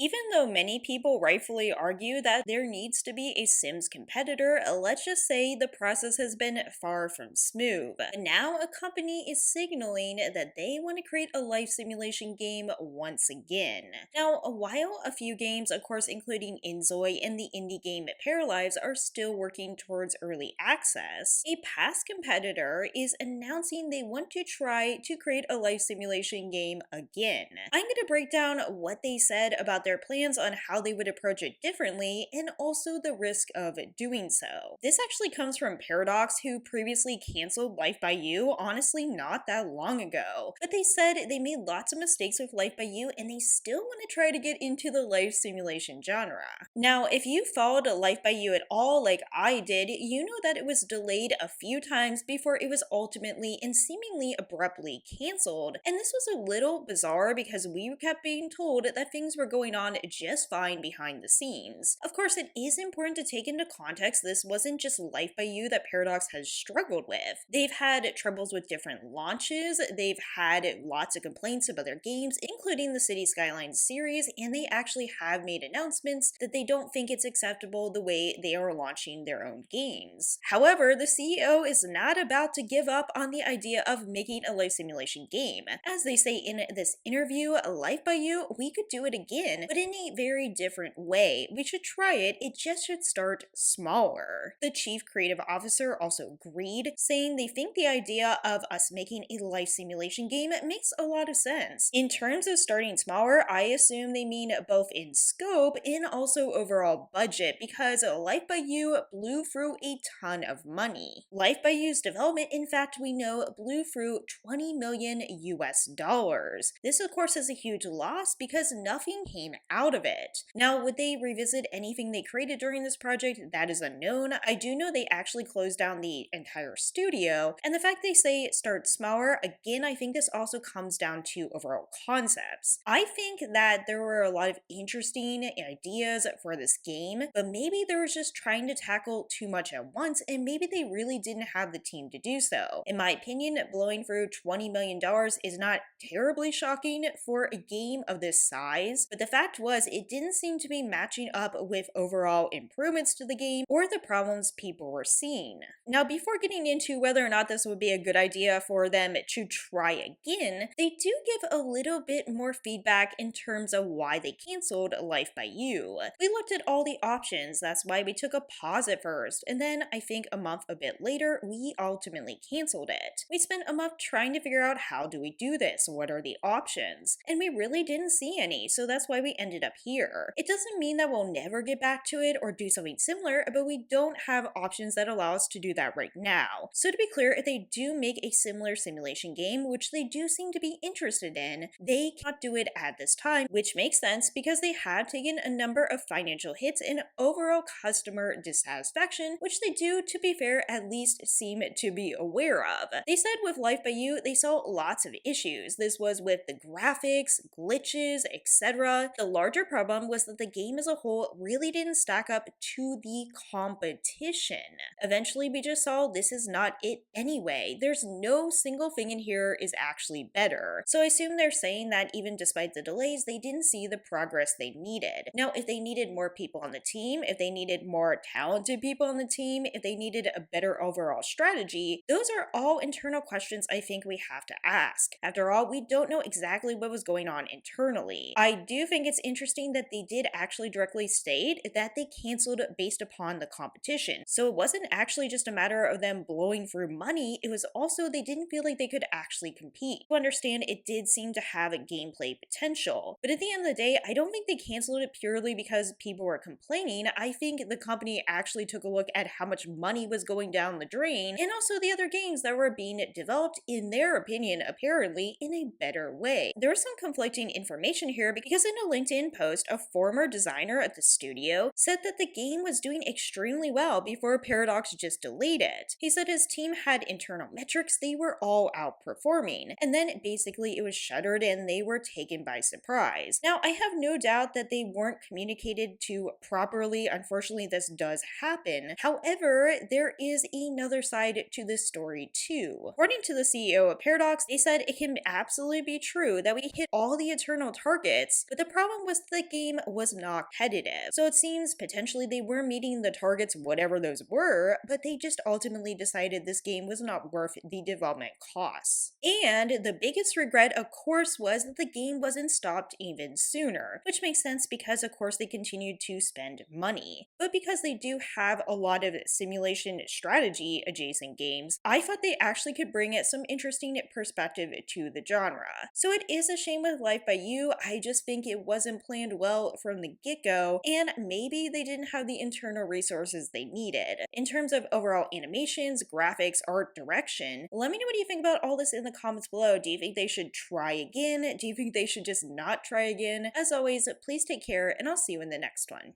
Even though many people rightfully argue that there needs to be a Sims competitor, let's just say the process has been far from smooth. Now, a company is signaling that they want to create a life simulation game once again. Now, while a few games, of course, including inzoi and the indie game paralives, are still working towards early access, a past competitor is announcing they want to try to create a life simulation game again. I'm going to break down what they said about their plans on how they would approach it differently and also the risk of doing so. This actually comes from Paradox, who previously canceled Life by You, honestly not that long ago. But they said they made lots of mistakes with Life by You and they still want to try to get into the life simulation genre. Now, if you followed Life by You at all like I did, you know that it was delayed a few times before it was ultimately and seemingly abruptly canceled. And this was a little bizarre because we kept being told that things were going on just fine behind the scenes. Of course, it is important to take into context this wasn't just Life by You that Paradox has struggled with. They've had troubles with different launches, they've had lots of complaints about their games, including the City Skylines series, and they actually have made announcements that they don't think it's acceptable the way they are launching their own games. However, the CEO is not about to give up on the idea of making a life simulation game. As they say in this interview, Life by You, we could do it again, but in a very different way. We should try it, it just should start smaller. The chief creative officer also agreed, saying they think the idea of us making a life simulation game makes a lot of sense. In terms of starting smaller, I assume they mean both in scope and also overall budget, because Life by You blew through a ton of money. Life by You's development, in fact, we know blew through 20 million US dollars. This, of course, is a huge loss because nothing came out of it. Now, would they revisit anything they created during this project? That is unknown. I do know they actually closed down the entire studio, and the fact they say start smaller, again, I think this also comes down to overall concepts. I think that there were a lot of interesting ideas for this game, but maybe they were just trying to tackle too much at once, and maybe they really didn't have the team to do so. In my opinion, blowing through $20 million is not terribly shocking for a game of this size, but the fact was it didn't seem to be matching up with overall improvements to the game or the problems people were seeing. Now, before getting into whether or not this would be a good idea for them to try again, they do give a little bit more feedback in terms of why they canceled Life by You. We looked at all the options, that's why we took a pause at first, and then I think a month a bit later, we ultimately canceled it. We spent a month trying to figure out how do we do this, what are the options, and we really didn't see any, so that's why we ended up here. It doesn't mean that we'll never get back to it or do something similar, but we don't have options that allow us to do that right now. So to be clear, if they do make a similar simulation game, which they do seem to be interested in, they cannot do it at this time, which makes sense because they have taken a number of financial hits and overall customer dissatisfaction, which they do, to be fair, at least seem to be aware of. They said with Life by You, they saw lots of issues. This was with the graphics, glitches, etc. The larger problem was that the game as a whole really didn't stack up to the competition. Eventually, we just saw this is not it anyway. There's no single thing in here is actually better. So I assume they're saying that even despite the delays, they didn't see the progress they needed. Now, if they needed more people on the team, if they needed more talented people on the team, if they needed a better overall strategy, those are all internal questions I think we have to ask. After all, we don't know exactly what was going on internally. I do think it's interesting that they did actually directly state that they canceled based upon the competition. So it wasn't actually just a matter of them blowing through money, it was also they didn't feel like they could actually compete. To understand, it did seem to have a gameplay potential. But at the end of the day, I don't think they canceled it purely because people were complaining. I think the company actually took a look at how much money was going down the drain and also the other games that were being developed, in their opinion, apparently in a better way. There was some conflicting information here because in a LinkedIn post, a former designer at the studio said that the game was doing extremely well before Paradox just delayed it. He said his team had internal metrics, they were all outperforming, and then basically it was shuttered and they were taken by surprise. Now, I have no doubt that they weren't communicated to properly. Unfortunately, this does happen. However, there is another side to this story too. According to the CEO of Paradox, they said it can absolutely be true that we hit all the internal targets, but the problem problem was the game was not competitive, so it seems potentially they were meeting the targets, whatever those were, but they just ultimately decided this game was not worth the development costs. And the biggest regret, of course, was that the game wasn't stopped even sooner, which makes sense because, of course, they continued to spend money. But because they do have a lot of simulation strategy adjacent games, I thought they actually could bring it some interesting perspective to the genre. So it is a shame with Life by You. I just think it wasn't planned well from the get-go, and maybe they didn't have the internal resources they needed. In terms of overall animations, graphics, art direction, let me know what you think about all this in the comments below. Do you think they should try again? Do you think they should just not try again? As always, please take care, and I'll see you in the next one.